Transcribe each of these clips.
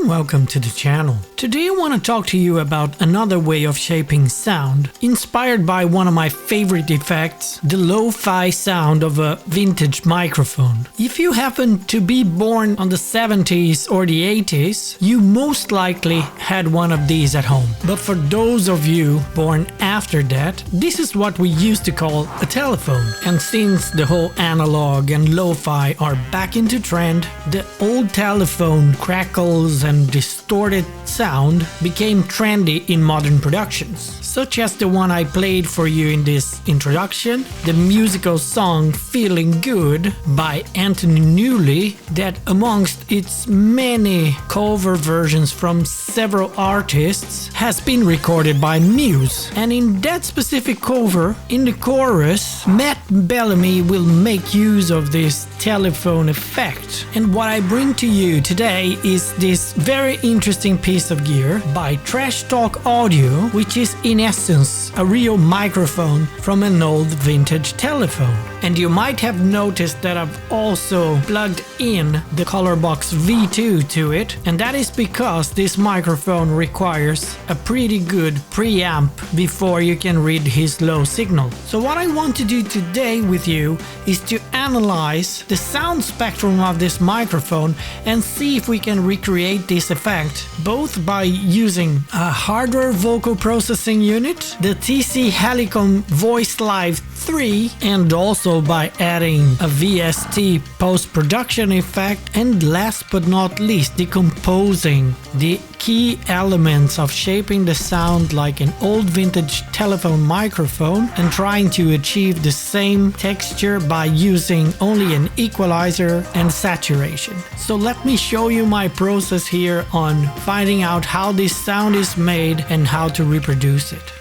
and welcome to the channel. Today I want to talk to you about another way of shaping sound, inspired by one of my favorite effects, the lo-fi sound of a vintage microphone. If you happen to be born on the 70s or the 80s, you most likely had one of these at home. But for those of you born after that, this is what we used to call a telephone. And since the whole analog and lo-fi are back into trend, the old telephone crackles and distorted sound became trendy in modern productions, such as the one I played for you in this introduction, the musical song Feeling Good by Anthony Newley, that amongst its many cover versions from several artists has been recorded by Muse. And in that specific cover, in the chorus, Matt Bellamy will make use of this telephone effect. And what I bring to you today is this very interesting piece of gear by Trash Talk Audio, which is in essence a real microphone from an old vintage telephone. And you might have noticed that I've also plugged in the Colorbox V2 to it, and that is because this microphone requires a pretty good preamp before you can read his low signal. So what I want to do today with you is to analyze the sound spectrum of this microphone and see if we can recreate this effect both by using a hardware vocal processing unit, the TC Helicon Voice Live 3, and also by adding a VST post-production effect, and last but not least decomposing the key elements of shaping the sound like an old vintage telephone microphone and trying to achieve the same texture by using only an equalizer and saturation. So let me show you my process here on finding out how this sound is made and how to reproduce it.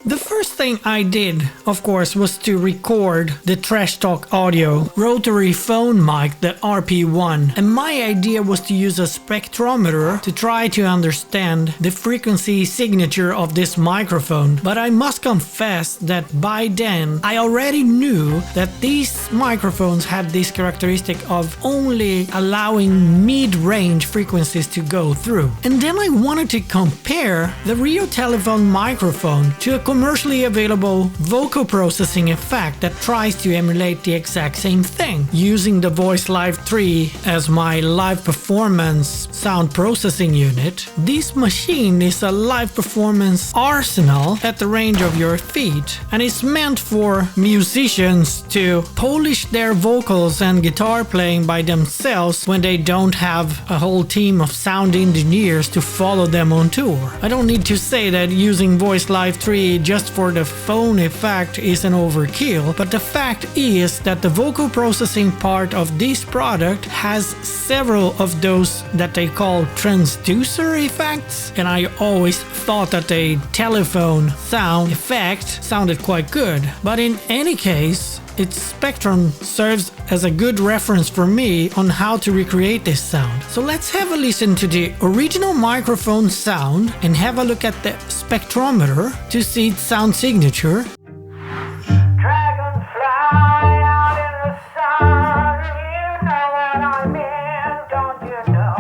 The first thing I did, of course, was to record the Trash Talk Audio Rotary Phone Mic, the RP-1, and my idea was to use a spectrometer to try to understand the frequency signature of this microphone. But I must confess that by then I already knew that these microphones had this characteristic of only allowing mid-range frequencies to go through. And then I wanted to compare the real telephone microphone to a commercially available vocal processing effect that tries to emulate the exact same thing. Using the Voice Live 3 as my live performance sound processing unit, this machine is a live performance arsenal at the range of your feet, and it's meant for musicians to polish their vocals and guitar playing by themselves when they don't have a whole team of sound engineers to follow them on tour. I don't need to say that using Voice Live 3 just for the phone effect is an overkill, but the fact is that the vocal processing part of this product has several of those that they call transducer effects, and I always thought that a telephone sound effect sounded quite good. But in any case, its spectrum serves as a good reference for me on how to recreate this sound. So let's have a listen to the original microphone sound and have a look at the spectrometer to see its sound signature.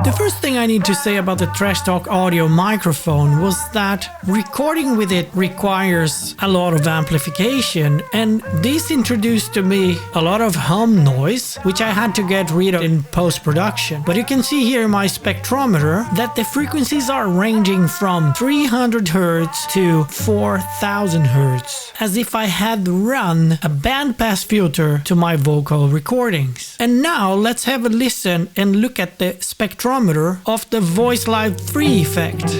The first thing I need to say about the Trash Talk Audio microphone was that recording with it requires a lot of amplification, and this introduced to me a lot of hum noise, which I had to get rid of in post-production. But you can see here in my spectrometer that the frequencies are ranging from 300 Hz to 4000 Hz, as if I had run a bandpass filter to my vocal recordings. And now let's have a listen and look at the spectrometer of the Voice Live 3 effect.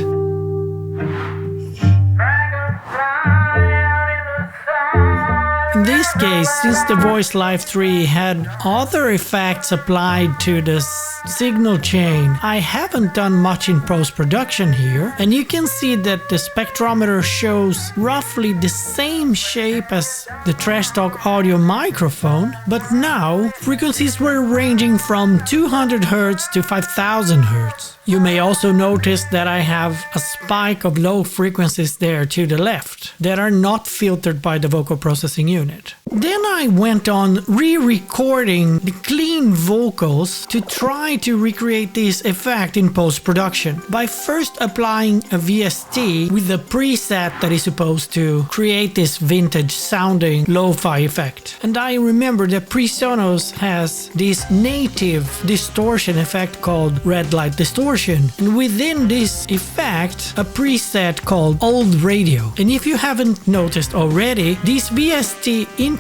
In this case, since the Voice Live 3 had other effects applied to the signal chain, I haven't done much in post-production here, and you can see that the spectrometer shows roughly the same shape as the Trash Talk Audio microphone, but now frequencies were ranging from 200 Hz to 5000 Hz. You may also notice that I have a spike of low frequencies there to the left that are not filtered by the vocal processing unit. Then I went on re-recording the clean vocals to try to recreate this effect in post-production by first applying a VST with the preset that is supposed to create this vintage sounding lo-fi effect. And I remember that Presonus has this native distortion effect called red light distortion, and within this effect a preset called old radio. And if you haven't noticed already, this VST interface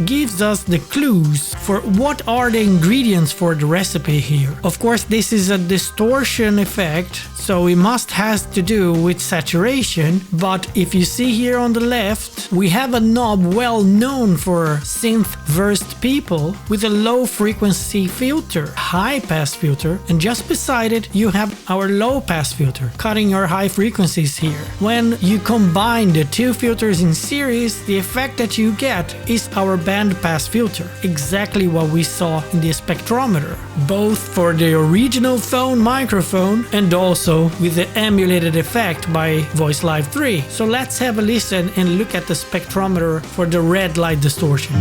gives us the clues for what are the ingredients for the recipe here. Of course, this is a distortion effect, so it must has to do with saturation, but if you see here on the left, we have a knob well known for synth-versed people with a low frequency filter, high pass filter, and just beside it you have our low pass filter, cutting our high frequencies here. When you combine the two filters in series, the effect that you get is our band pass filter, exactly what we saw in the spectrometer, both for the original phone microphone and also with the emulated effect by Voice Live 3. So let's have a listen and look at the spectrometer for the red light distortion.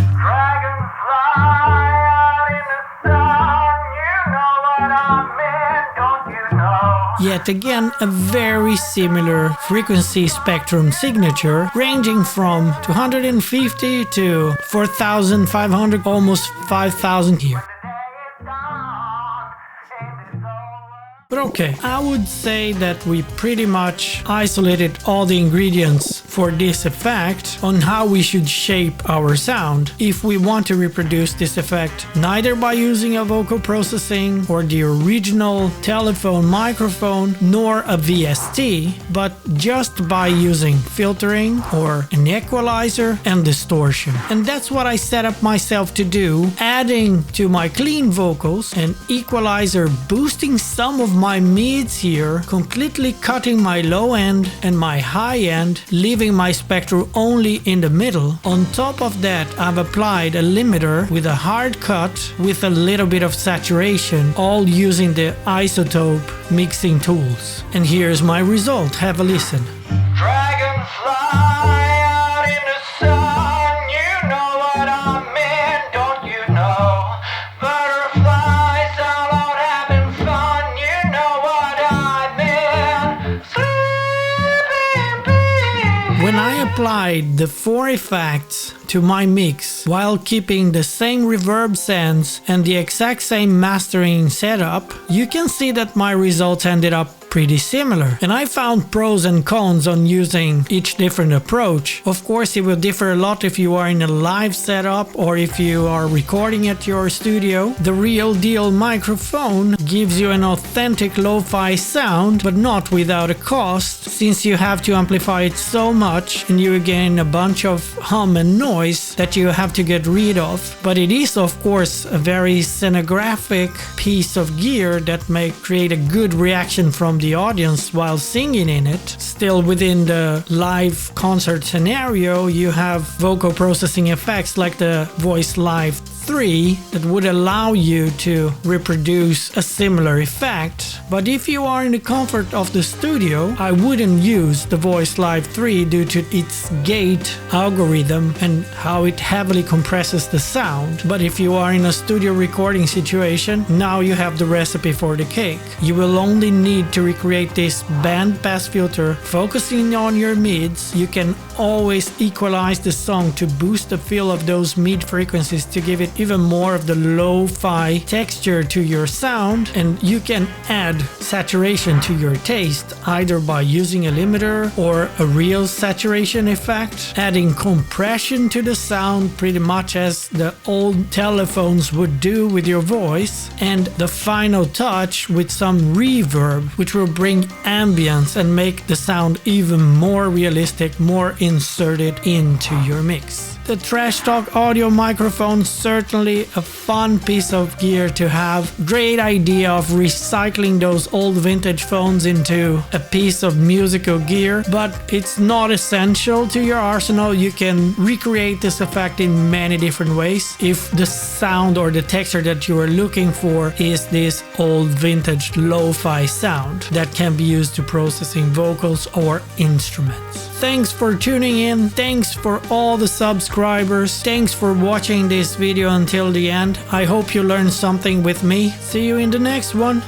Yet again, a very similar frequency spectrum signature, ranging from 250 to 4,500, almost 5,000 here. But okay, I would say that we pretty much isolated all the ingredients for this effect on how we should shape our sound if we want to reproduce this effect neither by using a vocal processing or the original telephone microphone nor a VST, but just by using filtering or an equalizer and distortion. And that's what I set up myself to do, adding to my clean vocals an equalizer, boosting some of my mids here, completely cutting my low end and my high end, leaving my spectrum only in the middle. On top of that, I've applied a limiter with a hard cut with a little bit of saturation, all using the isotope mixing tools. And here's my result. Have a listen. When I applied the four effects to my mix while keeping the same reverb sense and the exact same mastering setup, you can see that my results ended up pretty similar. And I found pros and cons on using each different approach. Of course, it will differ a lot if you are in a live setup or if you are recording at your studio. The real deal microphone gives you an authentic lo-fi sound, but not without a cost, since you have to amplify it so much and you gain a bunch of hum and noise that you have to get rid of. But it is of course a very scenographic piece of gear that may create a good reaction from the audience while singing in it. Still, within the live concert scenario, you have vocal processing effects like the Voice Live 3 that would allow you to reproduce a similar effect. But if you are in the comfort of the studio, I wouldn't use the Voice Live 3 due to its gate algorithm and how it heavily compresses the sound. But if you are in a studio recording situation, now you have the recipe for the cake. You will only need to recreate this band pass filter, focusing on your mids. You can always equalize the song to boost the feel of those mid frequencies to give it even more of the lo-fi texture to your sound, and you can add saturation to your taste either by using a limiter or a real saturation effect, adding compression to the sound pretty much as the old telephones would do with your voice, and the final touch with some reverb which will bring ambience and make the sound even more realistic, more inserted into your mix. The Trash Talk audio microphone certainly certainly a fun piece of gear to have. Great idea of recycling those old vintage phones into a piece of musical gear, but it's not essential to your arsenal. You can recreate this effect in many different ways if the sound or the texture that you are looking for is this old vintage lo-fi sound that can be used to processing vocals or instruments. Thanks for tuning in. Thanks for all the subscribers. Thanks for watching this video until the end. I hope you learned something with me. See you in the next one.